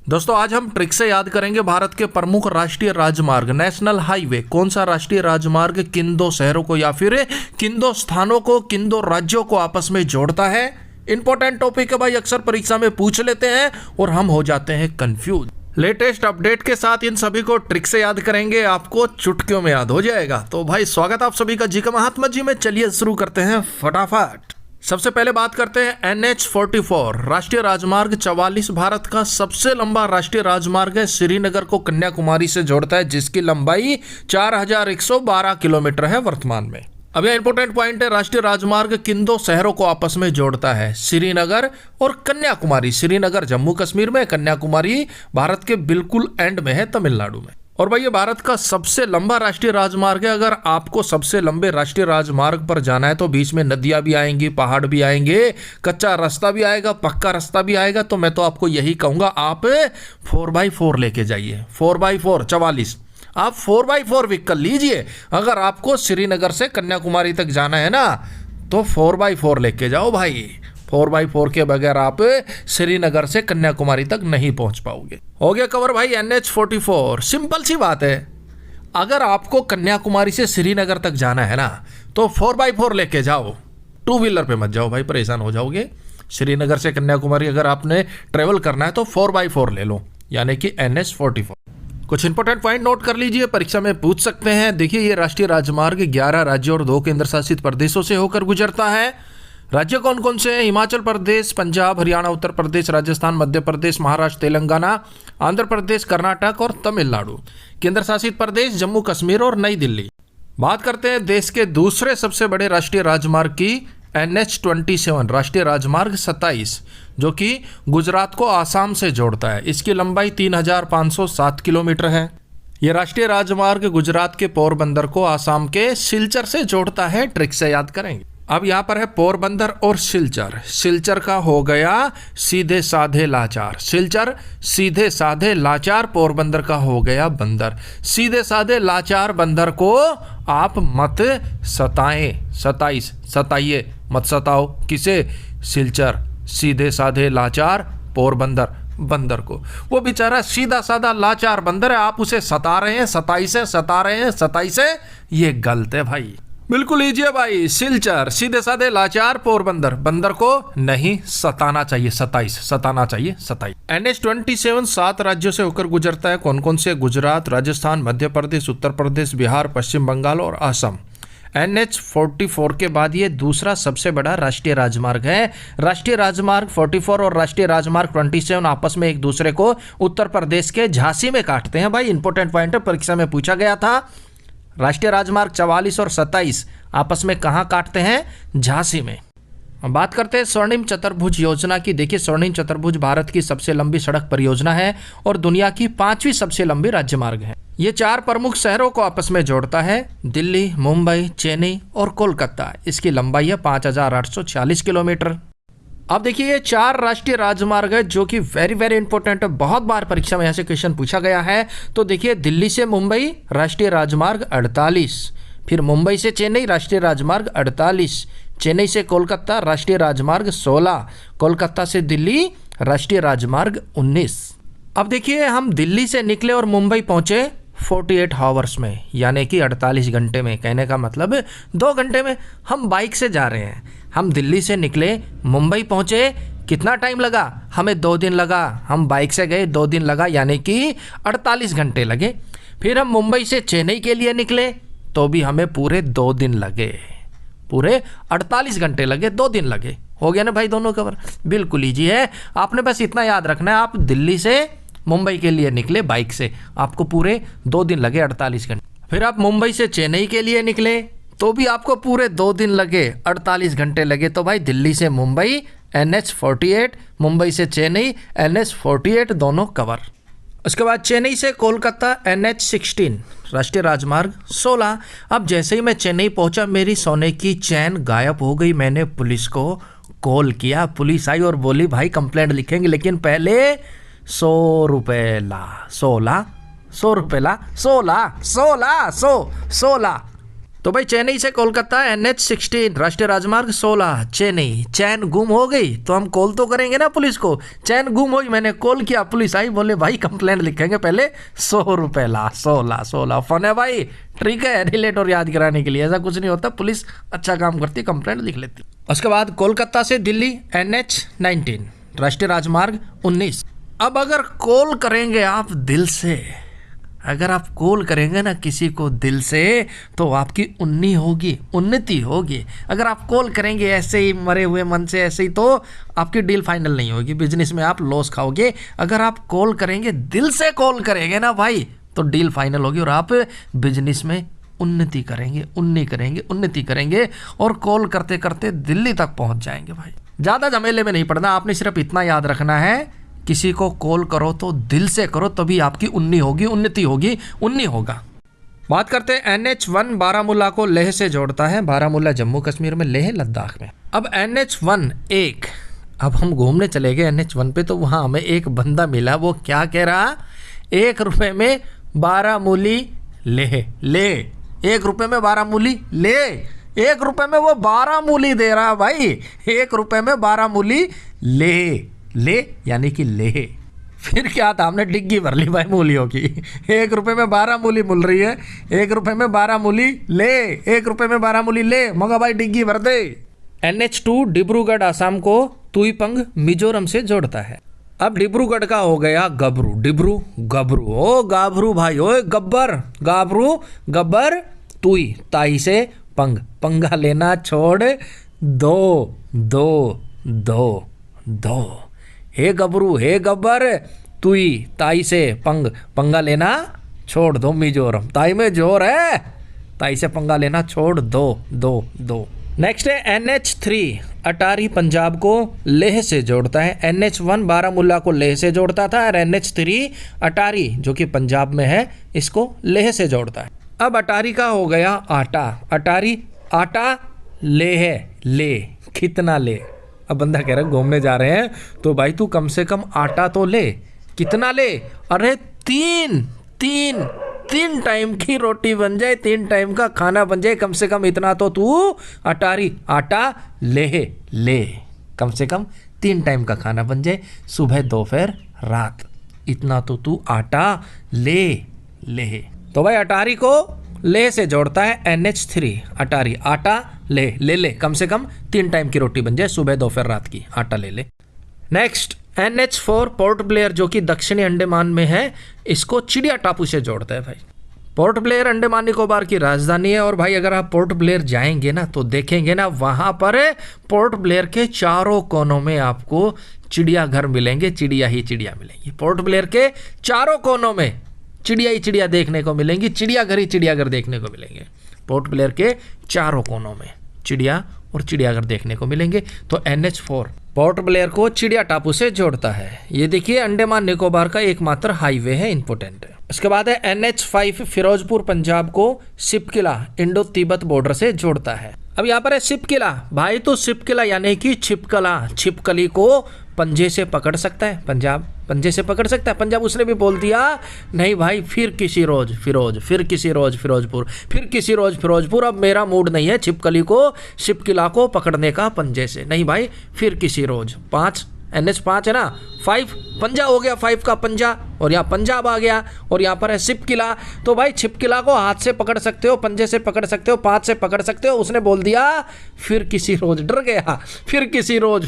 दोस्तों आज हम ट्रिक से याद करेंगे भारत के प्रमुख राष्ट्रीय राजमार्ग नेशनल हाईवे। कौन सा राष्ट्रीय राजमार्ग किन दो शहरों को या फिर किन दो स्थानों को, किन दो राज्यों को आपस में जोड़ता है। इंपॉर्टेंट टॉपिक है भाई, अक्सर परीक्षा में पूछ लेते हैं और हम हो जाते हैं कंफ्यूज। लेटेस्ट अपडेट के साथ इन सभी को ट्रिक से याद करेंगे, आपको चुटकियों में याद हो जाएगा। तो भाई स्वागत आप सभी का जी का महात्मा जी में। चलिए शुरू करते हैं फटाफट। सबसे पहले बात करते हैं NH-44 राष्ट्रीय राजमार्ग 44 भारत का सबसे लंबा राष्ट्रीय राजमार्ग है। श्रीनगर को कन्याकुमारी से जोड़ता है, जिसकी लंबाई 4112 किलोमीटर है वर्तमान में। अब यह इंपॉर्टेंट पॉइंट है, राष्ट्रीय राजमार्ग किन दो शहरों को आपस में जोड़ता है, श्रीनगर और कन्याकुमारी। श्रीनगर जम्मू कश्मीर में, कन्याकुमारी भारत के बिल्कुल एंड में है, तमिलनाडु में। और भाई ये भारत का सबसे लंबा राष्ट्रीय राजमार्ग है। अगर आपको सबसे लंबे राष्ट्रीय राजमार्ग पर जाना है तो बीच में नदियां भी आएंगी, पहाड़ भी आएंगे, कच्चा रास्ता भी आएगा, पक्का रास्ता भी आएगा। तो मैं तो आपको यही कहूंगा, आप 4x4 लेके जाइए। 4x4 44, आप 4x4 व्हीकल लीजिए। अगर आपको श्रीनगर से कन्याकुमारी तक जाना है ना तो 4x4 लेके जाओ भाई। 4x4 के बगैर आप श्रीनगर से कन्याकुमारी तक नहीं पहुंच पाओगे। हो गया कवर भाई NH-44। सिंपल सी बात है, अगर आपको कन्याकुमारी से श्रीनगर तक जाना है ना तो 4x4 लेके जाओ, 2 व्हीलर पे मत जाओ भाई, परेशान हो जाओगे। श्रीनगर से कन्याकुमारी अगर आपने ट्रेवल करना है तो 4x4 ले लो, यानी कि NH-44। कुछ इंपॉर्टेंट पॉइंट नोट कर लीजिए, परीक्षा में पूछ सकते हैं। देखिए ये राष्ट्रीय राजमार्ग 11 राज्यों और 2 केंद्र शासित प्रदेशों से होकर गुजरता है। राज्य कौन कौन से हैं? हिमाचल प्रदेश, पंजाब, हरियाणा, उत्तर प्रदेश, राजस्थान, मध्य प्रदेश, महाराष्ट्र, तेलंगाना, आंध्र प्रदेश, कर्नाटक और तमिलनाडु। केंद्र शासित प्रदेश जम्मू कश्मीर और नई दिल्ली। बात करते हैं देश के दूसरे सबसे बड़े राष्ट्रीय राजमार्ग की, NH-27 राष्ट्रीय राजमार्ग 27, जो कि गुजरात को आसाम से जोड़ता है। इसकी लंबाई 3507 किलोमीटर है। यह राष्ट्रीय राजमार्ग गुजरात के पोरबंदर को आसाम के सिलचर से जोड़ता है। ट्रिक से याद करेंगे। अब यहाँ पर है पोरबंदर और सिलचर। सिलचर का हो गया सीधे साधे लाचार, सिलचर सीधे साधे लाचार। पोरबंदर का हो गया बंदर। सीधे साधे लाचार बंदर को आप मत सताइए, मत सताओ। किसे? सिलचर सिधे साधे लाचार पोरबंदर बंदर को। वो बेचारा सीधा साधा लाचार बंदर है, आप उसे सता रहे हैं, सताई से। ये गलत है भाई, बिल्कुल लीजिए भाई। सिलचर सीधे साधे लाचार पोरबंदर, बंदर को नहीं सताना चाहिए, सताना चाहिए, सताई। NH-27 7 राज्यों से होकर गुजरता है। कौन कौन से? गुजरात, राजस्थान, मध्य प्रदेश, उत्तर प्रदेश, बिहार, पश्चिम बंगाल और असम। NH-44 के बाद ये दूसरा सबसे बड़ा राष्ट्रीय राजमार्ग है। राष्ट्रीय राजमार्ग 44 और राष्ट्रीय राजमार्ग 27 आपस में एक दूसरे को उत्तर प्रदेश के झांसी में काटते हैं। भाई इंपॉर्टेंट पॉइंट है, परीक्षा में पूछा गया था। राष्ट्रीय राजमार्ग 44 और 27 आपस में कहाँ काटते हैं? झांसी में। बात करते हैं स्वर्णिम चतुर्भुज योजना की। देखिए स्वर्णिम चतुर्भुज भारत की सबसे लंबी सड़क परियोजना है और दुनिया की 5वीं सबसे लंबी राज्य मार्ग है। ये 4 प्रमुख शहरों को आपस में जोड़ता है, दिल्ली, मुंबई, चेन्नई और कोलकाता। इसकी लंबाई है 5840 किलोमीटर। अब देखिए ये 4 राष्ट्रीय राजमार्ग है जो कि वेरी इंपॉर्टेंट है। बहुत बार परीक्षा में यहाँ से क्वेश्चन पूछा गया है। तो देखिए दिल्ली से मुंबई राष्ट्रीय राजमार्ग 48, फिर मुंबई से चेन्नई राष्ट्रीय राजमार्ग 48, चेन्नई से कोलकाता राष्ट्रीय राजमार्ग 16, कोलकाता से दिल्ली राष्ट्रीय राजमार्ग 19। अब देखिए हम दिल्ली से निकले और मुंबई पहुंचे 48 आवर्स में, यानी कि 48 घंटे में। कहने का मतलब 2 घंटे में हम बाइक से जा रहे हैं। हम दिल्ली से निकले, मुंबई पहुंचे, कितना टाइम लगा? हमें 2 दिन लगा। हम बाइक से गए, 2 दिन लगा, यानी कि 48 घंटे लगे। फिर हम मुंबई से चेन्नई के लिए निकले तो भी हमें पूरे 2 दिन लगे, पूरे 48 घंटे लगे, 2 दिन लगे। हो गया ना भाई दोनों कवर? बिल्कुल ईजी है। आपने बस इतना याद रखना है, आप दिल्ली से मुंबई के लिए निकले बाइक से, आपको पूरे 2 दिन लगे, 48 घंटे। फिर आप मुंबई से चेन्नई के लिए निकले तो भी आपको पूरे 2 दिन लगे, 48 घंटे लगे। तो भाई दिल्ली से मुंबई NH-48, मुंबई से चेन्नई NH-48, दोनों कवर। उसके बाद चेन्नई से कोलकाता NH-16 राष्ट्रीय राजमार्ग 16। अब जैसे ही मैं चेन्नई पहुंचा मेरी सोने की चैन गायब हो गई। मैंने पुलिस को कॉल किया, पुलिस आई और बोली भाई कंप्लेंट लिखेंगे लेकिन पहले 100 रुपये ला। 16 तो तो भाई चेन्नई से कोलकाता NH16 राष्ट्रीय राजमार्ग 16 चेन्नई। चैन गुम हो गई तो हम कॉल तो करेंगे ना पुलिस को। चैन गुम हुई, मैंने कॉल किया, पुलिस आई, बोले भाई कंप्लेंट लिखेंगे, पहले 100 रुपए ला। 16 फन है भाई, ट्रिक है रिलेटर याद कराने के लिए। ऐसा कुछ नहीं होता, पुलिस अच्छा काम करती, कंप्लेंट लिख लेती। उसके बाद कोलकाता से दिल्ली NH19 राष्ट्रीय राजमार्ग 19। अब अगर कॉल करेंगे आप दिल से, अगर आप कॉल करेंगे ना किसी को दिल से, तो आपकी उन्नति होगी। अगर आप कॉल करेंगे ऐसे ही मरे हुए मन से ऐसे ही, तो आपकी डील फाइनल नहीं होगी, बिजनेस में आप लॉस खाओगे। अगर आप कॉल करेंगे दिल से, कॉल करेंगे ना भाई, तो डील फाइनल होगी और आप बिजनेस में उन्नति करेंगे और कॉल करते करते दिल्ली तक पहुंच जाएंगे भाई। ज़्यादा झमेले में नहीं पड़ना, आपने सिर्फ इतना याद रखना है, किसी को कॉल करो तो दिल से करो, तभी आपकी उन्नति होगा। बात करते हैं NH1 बारामूला को लेह से जोड़ता है। बारामूला जम्मू कश्मीर में, लेह लद्दाख में। अब NH1 अब हम घूमने चले गए NH1 पे, तो वहाँ हमें एक बंदा मिला, वो क्या कह रहा, 1 रुपये में बारामूली लेह। 1 रुपये में बारामूली ले, 1 रुपये में वो बारामूली दे रहा भाई। 1 रुपये में बारामूली ले यानी कि लेह। फिर क्या था, हमने डिग्गी भर ली भाई मूलियों की। 1 रुपये में 12 मूली मिल रही है, 1 रुपये में 12 मूली ले, 1 रुपये में 12 मूली ले, मगा भाई डिग्गी भर दे। NH2 डिब्रूगढ़ आसाम को तुईपंग मिजोरम से जोड़ता है। अब डिब्रूगढ़ का हो गया गबरू। ओ गाभरू भाई, ओ गब्बर तुई, ताई से पंग, पंगा लेना छोड़ दो। हे गब्बर तुई, ताई से पंग, पंगा लेना छोड़ दो मिजोरम। ताई में जोर है, ताई से पंगा लेना छोड़ दो। नेक्स्ट है NH3 अटारी पंजाब को लेह से जोड़ता है। NH1 बारामूला को लेह से जोड़ता था, और NH3 अटारी जो कि पंजाब में है, इसको लेह से जोड़ता है। अब अटारी का हो गया आटा ले, कितना ले। अब बंदा कह रहा है घूमने जा रहे हैं तो भाई तू कम से कम आटा तो ले। कितना ले? अरे तीन टाइम की रोटी बन जाए, 3 टाइम का खाना बन जाए, कम से कम इतना तो तू आटा ले। कम से कम 3 टाइम का खाना बन जाए, सुबह दोपहर रात, इतना तो तू आटा ले। तो भाई अटारी को ले से जोड़ता है NH3 अटारी, आटा ले, कम से कम 3 टाइम की रोटी बन जाए, सुबह दोपहर रात की, आटा ले। नेक्स्ट NH4 पोर्ट ब्लेयर जो कि दक्षिणी अंडमान में है, इसको चिड़िया टापू से जोड़ता है भाई। पोर्ट ब्लेयर अंडमान निकोबार की राजधानी है। और भाई अगर आप पोर्ट ब्लेयर जाएंगे ना तो देखेंगे ना, वहां पर पोर्ट ब्लेयर के चारों कोनों में आपको चिड़ियाघर मिलेंगे, चिड़िया ही चिड़िया मिलेंगी। पोर्ट ब्लेयर के चारों कोनों में चिड़िया ही चिड़िया देखने को मिलेंगी, चिड़ियाघर ही चिड़ियाघर देखने को मिलेंगे। पोर्ट ब्लेयर के चारों कोनों में चिड़िया और चिड़ियाघर देखने को मिलेंगे। तो NH4 पोर्ट ब्लेयर को चिड़िया टापू से जोड़ता है। ये देखिए अंडमान निकोबार का एकमात्र हाईवे है, इंपोर्टेंट है। उसके बाद है NH5 फिरोजपुर पंजाब को सिपकिला इंडो तिब्बत बॉर्डर से जोड़ता है। अब यहाँ पर है सिपकिला भाई, तो सिपकिला यानी कि छिपकली को पंजे से पकड़ सकता है पंजाब, पंजे से पकड़ सकता है पंजाब। उसने भी बोल दिया नहीं भाई, फिर किसी रोज फिरोजपुर, अब मेरा मूड नहीं है छिपकिला को पकड़ने का पंजे से, नहीं भाई फिर किसी रोज। 5 NH5 है ना, 5 पंजा हो गया, 5 का पंजा, और यहाँ पंजाब आ गया, और यहाँ पर है सिपकिला। तो भाई छिपकिला को हाथ से पकड़ सकते हो, पंजे से पकड़ सकते हो, 5 से पकड़ सकते हो। उसने बोल दिया फिर किसी रोज, डर गया, फिर किसी रोज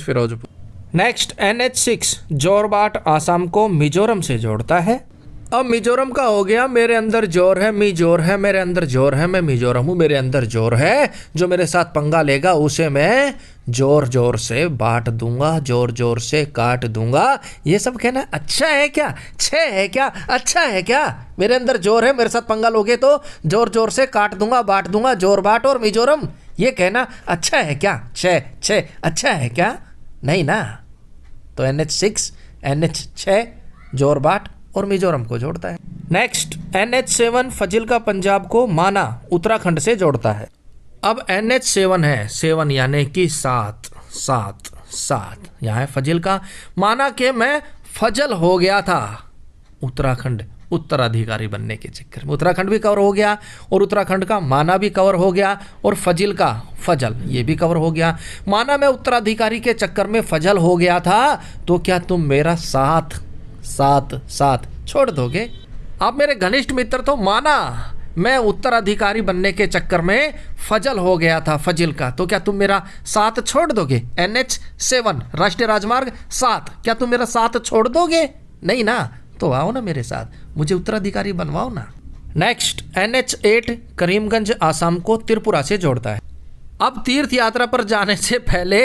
फिरोजपुर। नेक्स्ट NH6 जोरबाट आसाम को मिजोरम से जोड़ता है। अब मिजोरम का हो गया मेरे अंदर जोर है, मेरे अंदर जोर है, मैं मिजोरम हूँ, मेरे अंदर जोर है, जो मेरे साथ पंगा लेगा उसे मैं जोर से बांट दूंगा, जोर से काट दूंगा। ये सब कहना अच्छा है क्या, अच्छा है क्या? मेरे अंदर जोर है, मेरे साथ पंगा लोगे तो जोर से काट दूंगा, बांट दूंगा, जोर बाट और मिजोरम, ये कहना अच्छा है क्या? छे अच्छा है क्या? नहीं ना। तो NH6 NH6 जोरबाट और मिजोरम को जोड़ता है। नेक्स्ट NH7 फजिल्का पंजाब को माना उत्तराखंड से जोड़ता है। अब NH7 है, 7 यानी कि 7 यहाँ है फजिल्का। माना के मैं फजल हो गया था उत्तराखंड, उत्तराधिकारी बनने के चक्कर में। उत्तराखंड भी कवर हो गया और उत्तराखंड का माना भी कवर हो गया और फजिल का फजल ये भी कवर हो गया। माना मैं उत्तराधिकारी के चक्कर में फजल हो गया था तो क्या तुम मेरा साथ साथ साथ छोड़ दोगे? आप मेरे घनिष्ठ मित्र तो माना मैं उत्तराधिकारी बनने के चक्कर में फजल हो गया था फजिल का, तो क्या तुम मेरा साथ छोड़ दोगे? NH7 राष्ट्रीय राजमार्ग 7, क्या तुम मेरा साथ छोड़ दोगे? नहीं ना, तो आओ ना मेरे साथ, मुझे उत्तराधिकारी बनवाओ ना। नेक्स्ट NH8 करीमगंज आसाम को त्रिपुरा से जोड़ता है। अब तीर्थ यात्रा पर जाने से पहले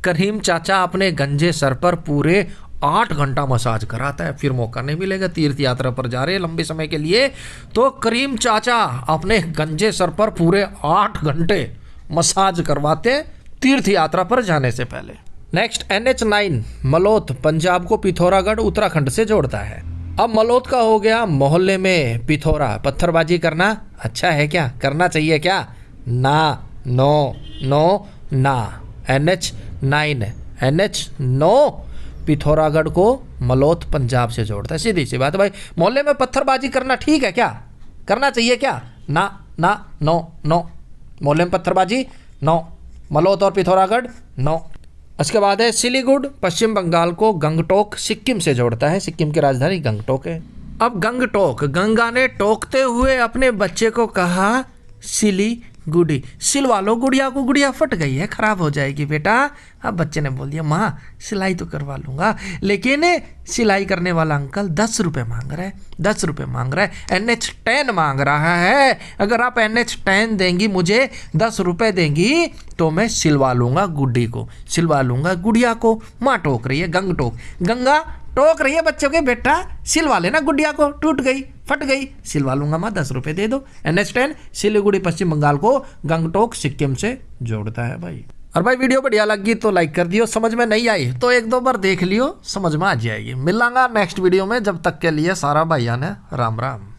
करीम चाचा अपने गंजे सर पर पूरे 8 घंटा मसाज कराता है। फिर मौका नहीं मिलेगा, तीर्थ यात्रा पर जा रहे लंबे समय के लिए, तो करीम चाचा अपने गंजे सर पर पूरे 8 घंटे मसाज करवाते तीर्थ यात्रा पर जाने से पहले। नेक्स्ट NH9 मलोत पंजाब को पिथौरागढ़ उत्तराखंड से जोड़ता है। अब मलोत का हो गया मोहल्ले में पिथौरा, पत्थरबाजी करना अच्छा है क्या? करना चाहिए क्या? ना, नो नो ना। NH9 पिथौरागढ़ को मलोत पंजाब से जोड़ता है। सीधी सी बात है भाई, मोहल्ले में पत्थरबाजी करना ठीक है क्या? करना चाहिए क्या? ना ना नो नो। मोहल्ले में पत्थरबाजी नो, मलोत और पिथौरागढ़ नो। उसके बाद है सिलीगुड़ पश्चिम बंगाल को गंगटोक सिक्किम से जोड़ता है। सिक्किम की राजधानी गंगटोक है। अब गंगा ने टोकते हुए अपने बच्चे को कहा सिली गुड़ी, सिलवा लो गुड़िया को, गुड़िया फट गई है, खराब हो जाएगी बेटा। अब बच्चे ने बोल दिया माँ सिलाई तो करवा लूंगा, लेकिन सिलाई करने वाला अंकल 10 रुपये मांग रहा है, 10 रुपये मांग रहा है, NH10 मांग रहा है। अगर आप NH10 देंगी, मुझे 10 रुपये देंगी, तो मैं सिलवा लूंगा गुड्डी को, सिलवा लूंगा गुड़िया को। माँ टोक रही है, गंगा टोक रही है बच्चों के, बेटा सिलवा लेना गुड़िया को, टूट गई फट गई, सिलवा लूंगा माँ, 10 रुपये दे दो। NH10 सिलीगुड़ी पश्चिम बंगाल को गंगटोक सिक्किम से जोड़ता है भाई। और भाई वीडियो बढ़िया लगी तो लाइक कर दियो, समझ में नहीं आई तो 1-2 बार देख लियो, समझ में आ जाएगी। मिलांगा नेक्स्ट वीडियो में, जब तक के लिए सारा भाइयों ने राम राम।